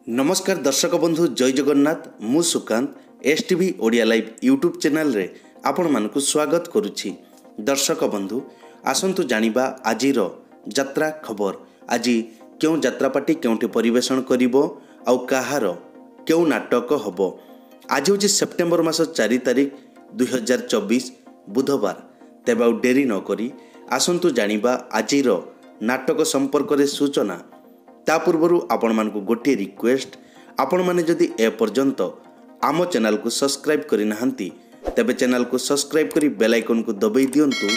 नमस्कार दर्शक बंधु जय जगन्नाथ मु Sukant STV Odia live YouTube channel रे आपण मानकु स्वागत करुछि। दर्शक बंधु आसंतु जानिबा आजिर यात्रा खबर। आज क्यों यात्रापाटी केउठी परिवेषण करिवो आउ काहार क्यों नाटक हबो। आज होछि सेप्टेम्बर मास 4 तारिख 2024 बुधवार। तेबे आउ डेरी न करी आसंतु जानिबा आजिर नाटक संपर्क रे सूचना। ता पूर्वरु आपण मानकु गोटे रिक्वेस्ट, आपण माने जदि ए पर्यंत आम चैनल को सब्सक्राइब करि नाहंती तेबे चैनल को सब्सक्राइब करी बेल आइकन को दबाई दियंतु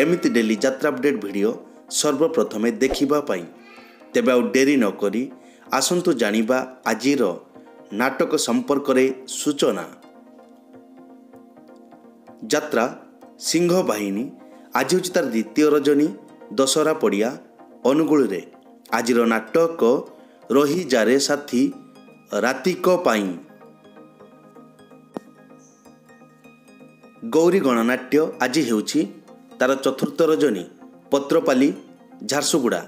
एमिति डेली यात्रा अपडेट वीडियो सर्वप्रथमे देखिबा पाई। तेबे आउ डेरी न करी आसंतु जानिबा आजिर नाटक संपर्क रे सूचना। यात्रा सिंह बाहिनी आज होछि तार द्वितीय रजनी दशहरा पड़िया अनुगुल रे। आजिर नाटक रही जारे साथी रातिक पाई। गौरी गणनाट्य आज हेउछि तार चतुर्थ रजनी पत्रपाली झारसुगुड़ा।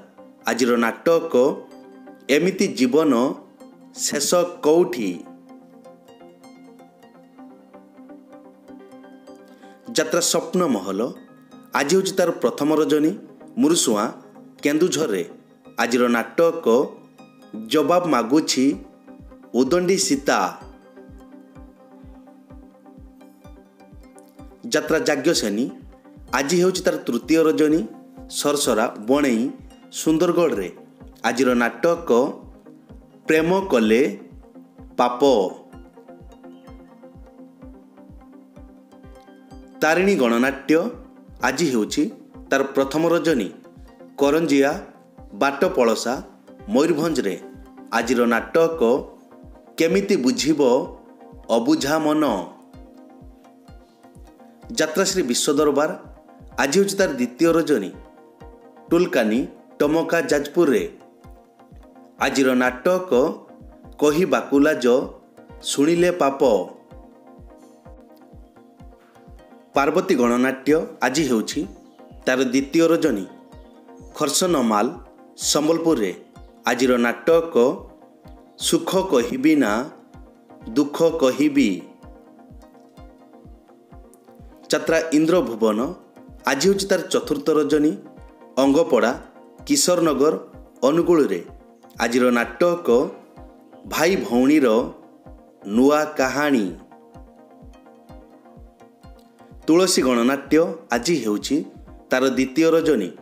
आजिर नाटक एमिति जीवन शेष कौठी। यात्रा स्वप्न महल आज होछि तार प्रथम रजनी मुरुसुआ केन्दुझर रे। आजिर नाटक जवाब मागुछि उदंडी सीता। यात्रा जाग्यसेनी आज हेउछि तार तृतीय रजनी सरसरा बणई सुंदरगढ़ रे। आजिर नाटक प्रेम कले पाप। तारिणी गणनाट्य आज हेउछि तार प्रथम रजनी करंजिया बाट पड़सा मयूरभंज रे। आजिर नाटक केमिति बुझिब अबुझा मन। यात्रा श्री विश्व दरबार आज होछि तार द्वितीय रजनी टुलकानी टमका जाजपुर रे। आजिर नाटक कही बाकुला जो शुणिले पाप। पार्वती गणनाट्य आज हेउछि तार द्वितीय रजनी खरसनमाल संबलपुर रे। आजिर नाटक सुख कहिबी ना दुख कहिबी। यात्रा इंद्र भुवन आज होछि तार चतुर्थ रजनी अंगपड़ा किशोरनगर अनुगुल रे। आजिर नाटक भाई भौणीर नुआ कहानी। तुलसी गणनाट्य आज हेउछि तार द्वितीय रजनी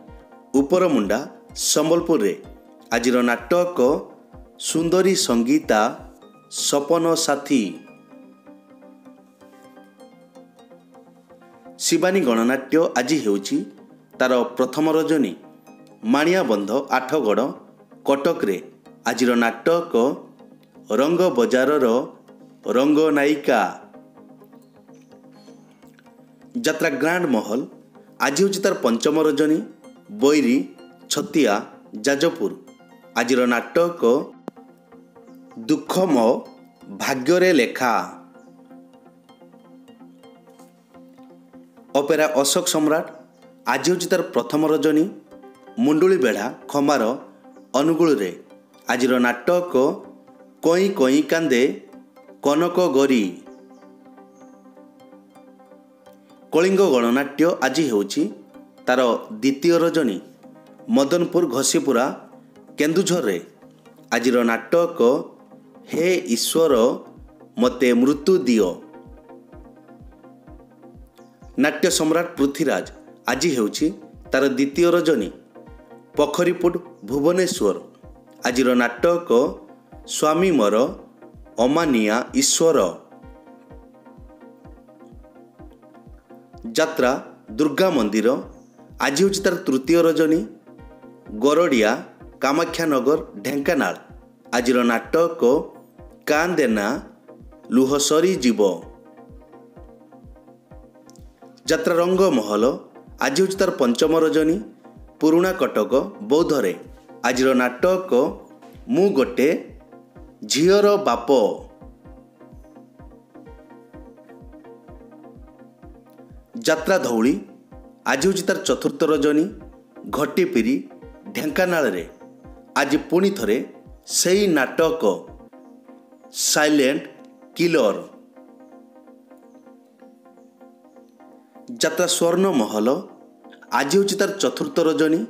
उपरमुंडा संबलपुर रे। आजिर नाटक सुंदरी संगीता सपन साथी। शिवानी गणनाट्य आज हेउछि तार प्रथम रजनी माणिया बंध आठगड़ कटक रे। आजिर नाटक रंग बजारर रंग नायिका। यात्रा ग्रांड महल आज होछि तार पंचम रजनी बैरी छतिया जाजपुर। आजिर नाटक दुख मो भाग्यरे लेखा। अपेरा अशोक सम्राट आज होछि तार प्रथम रजनी मुंडुली बेढ़ा खमार अनुगुल रे। आजिर नाटक कई कई कांदे कनक गरी। कलिंग गणनाट्य आज हेउछि तार द्वितीय रजनी मदनपुर घसीपुरा केन्दुझर रे। आजिर नाटक हे ईश्वर मते मृत्यु दियो। नाट्य सम्राट पृथ्वीराज आज हेउछि तार द्वितीय रजनी पोखरीपुट भुवनेश्वर। आजिर नाटक स्वामी मोर अमानिया ईश्वर। यात्रा दुर्गा मंदिर आज होछि तार तृतीय रजनी गरड़िया कामाख्यानगर ढेंकानाल। आजिर नाटक कांदेना लुह सरी जीव। यात्रा रंग महल आज होछि तार पंचम रजनी पुरुणा कटक बौद्ध रे। आजिर नाटक मु गोटे झियर बाप। यात्रा धौली आज होछि तार चतुर्थ रजनी घटीपिरी ढेंकानाल रे। आज पुणी थरे सेई नाटक ସାଇଲେଣ୍ଟ କିଲର। ଯାତ୍ରା ସ୍ୱର୍ଣ୍ଣ ମହଲ ଆଜି ହେଉଛି ତାର ଚତୁର୍ଥ ରଜନୀ।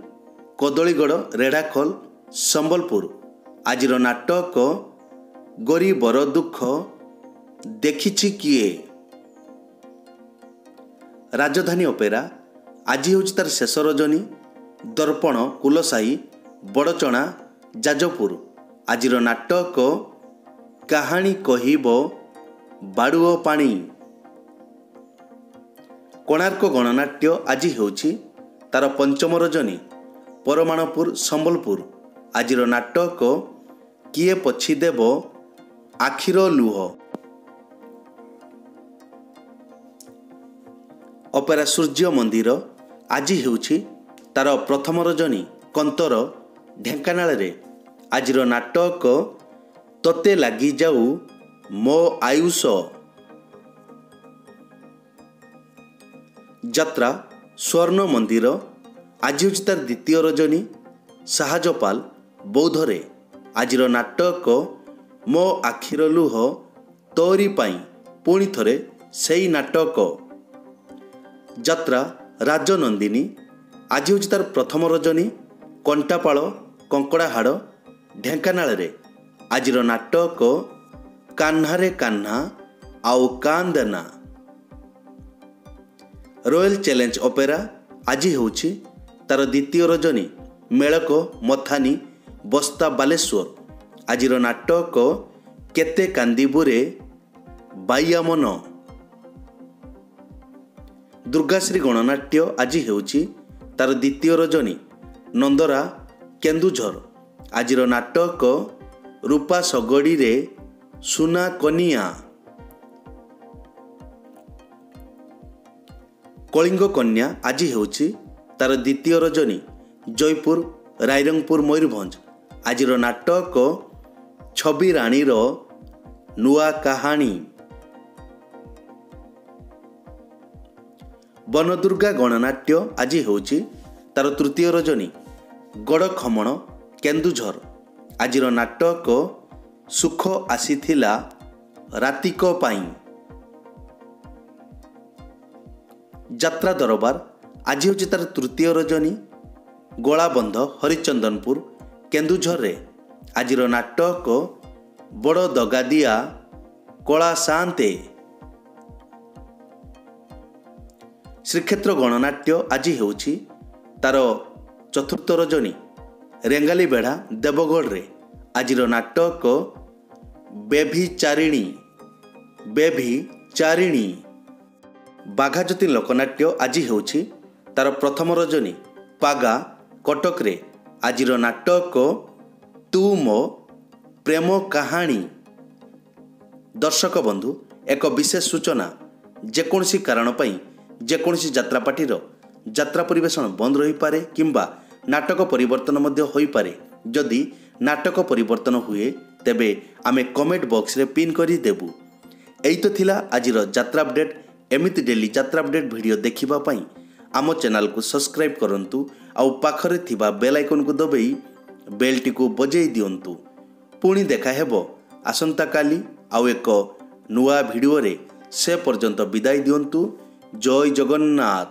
କଦଳୀଗଡ଼ ରେଢ଼ାଖୋଲ ସମ୍ବଲପୁର ଆଜିର ନାଟକ ଗରିବର ଦୁଃଖ ଦେଖିଛି କିଏ। ରାଜଧାନୀ ଅପେରା ଆଜି ହେଉଛି ତାର ଶେଷ ରଜନୀ। ଦର୍ପଣ କୁଲସାହି ବଡ଼ଚଣା ଯାଜପୁର ଆଜିର ନାଟକ କାହାଣୀ କହିବ ବାଡ଼ୁଅ ପାଣି। କୋଣାର୍କ ଗଣନାଟ୍ୟ ଆଜି ହେଉଛି ତାର ପଞ୍ଚମ ରଜନୀ। ପରମାଣପୁର ସମ୍ବଲପୁର ଆଜିର ନାଟକ କିଏ ପୋଛିଦେବ ଆଖିର ଲୁହ। ଅପେରା ସୂର୍ଯ୍ୟ ମନ୍ଦିର ଆଜି ହେଉଛି ତାର ପ୍ରଥମ ରଜନୀ। କନ୍ତର ଢେଙ୍କାନାଳରେ ଆଜିର ନାଟକ ତୋତେ ଲାଗିଯାଉ ମୋ ଆୟୁଷ। ଯାତ୍ରା ସ୍ୱର୍ଣ୍ଣ ମନ୍ଦିର ଆଜି ହେଉଛି ତାର ଦ୍ୱିତୀୟ ରଜନୀ। ସାହାଜପାଲ ବୌଦ୍ଧରେ ଆଜିର ନାଟକ ମୋ ଆଖିର ଲୁହ ତୋରି ପାଇଁ ପୁଣି ଥରେ ସେଇ ନାଟକ। ଯାତ୍ରା ରାଜନନ୍ଦିନୀ ଆଜି ହେଉଛି ତାର ପ୍ରଥମ ରଜନୀ। କଣ୍ଟାପାଳ କଙ୍କଡ଼ାହାଡ଼ ଢେଙ୍କାନାଳରେ ଆଜିର ନାଟକ କାହ୍ନାରେ କାହ୍ନା ଆଉ କାନ୍ଦେନା। ରୟାଲ ଚ୍ୟାଲେଞ୍ଜ ଅପେରା ଆଜି ହେଉଛି ତାର ଦ୍ୱିତୀୟ ରଜନୀ। ମେଳକ ମଥାନୀ ବସ୍ତା ବାଲେଶ୍ୱର ଆଜିର ନାଟକ କେତେ କାନ୍ଦିବୁରେ ବାଇଆ ମନ। ଦୁର୍ଗାଶ୍ରୀ ଗଣନାଟ୍ୟ ଆଜି ହେଉଛି ତାର ଦ୍ୱିତୀୟ ରଜନୀ। ନନ୍ଦରା କେନ୍ଦୁଝର ଆଜିର ନାଟକ ରୂପା ଶଗଡ଼ିରେ ସୁନା କନିଆ। କଳିଙ୍ଗ କନ୍ୟା ଆଜି ହେଉଛି ତାର ଦ୍ୱିତୀୟ ରଜନୀ। ଜୟପୁର ରାଇରଙ୍ଗପୁର ମୟୂରଭଞ୍ଜ ଆଜିର ନାଟକ ଛବି ରାଣୀର ନୂଆ କାହାଣୀ। ବନଦୁର୍ଗା ଗଣନାଟ୍ୟ ଆଜି ହେଉଛି ତାର ତୃତୀୟ ରଜନୀ। ଗଡ଼ଖମଣ କେନ୍ଦୁଝର ଆଜିର ନାଟକ ସୁଖ ଆସିଥିଲା ରାତିକ ପାଇଁ। ଯାତ୍ରା ଦରବାର ଆଜି ହେଉଛି ତାର ତୃତୀୟ ରଜନୀ। ଗୋଳାବନ୍ଧ ହରିଚନ୍ଦନପୁର କେନ୍ଦୁଝରରେ ଆଜିର ନାଟକ ବଡ଼ ଦଗାଦିଆ କଳା ସାନ୍ତେ। ଶ୍ରୀକ୍ଷେତ୍ର ଗଣନାଟ୍ୟ ଆଜି ହେଉଛି ତାର ଚତୁର୍ଥ ରଜନୀ। ରେଙ୍ଗାଲି ବେଢ଼ା ଦେବଗଡ଼ରେ ଆଜିର ନାଟକ ବେଭିଚାରିଣୀ। ବାଘାଯତୀନ ଲୋକନାଟ୍ୟ ଆଜି ହେଉଛି ତାର ପ୍ରଥମ ରଜନୀ। ପାଗା କଟକରେ ଆଜିର ନାଟକ ତୁ ମୋ ପ୍ରେମ କାହାଣୀ। ଦର୍ଶକ ବନ୍ଧୁ, ଏକ ବିଶେଷ ସୂଚନା, ଯେକୌଣସି କାରଣ ପାଇଁ ଯେକୌଣସି ଯାତ୍ରାପାର୍ଟିର ଯାତ୍ରା ପରିବେଷଣ ବନ୍ଦ ରହିପାରେ କିମ୍ବା ନାଟକ ପରିବର୍ତ୍ତନ ମଧ୍ୟ ହୋଇପାରେ। ଯଦି ନାଟକ ପରିବର୍ତ୍ତନ ହୁଏ ତେବେ ଆମେ କମେଣ୍ଟ ବକ୍ସରେ ପିନ୍ କରି ଦେବୁ। ଏଇ ତ ଥିଲା ଆଜିର ଯାତ୍ରା ଅପଡେଟ୍। ଏମିତି ଡେଲି ଯାତ୍ରା ଅପଡେଟ୍ ଭିଡ଼ିଓ ଦେଖିବା ପାଇଁ ଆମ ଚ୍ୟାନେଲକୁ ସବସ୍କ୍ରାଇବ୍ କରନ୍ତୁ ଆଉ ପାଖରେ ଥିବା ବେଲ୍ ଆଇକନ୍କୁ ଦବାଇ ବେଲ୍ଟିକୁ ବଜାଇ ଦିଅନ୍ତୁ। ପୁଣି ଦେଖା ହେବ ଆସନ୍ତାକାଲି ଆଉ ଏକ ନୂଆ ଭିଡ଼ିଓରେ। ସେ ପର୍ଯ୍ୟନ୍ତ ବିଦାୟ ଦିଅନ୍ତୁ। ଜୟ ଜଗନ୍ନାଥ।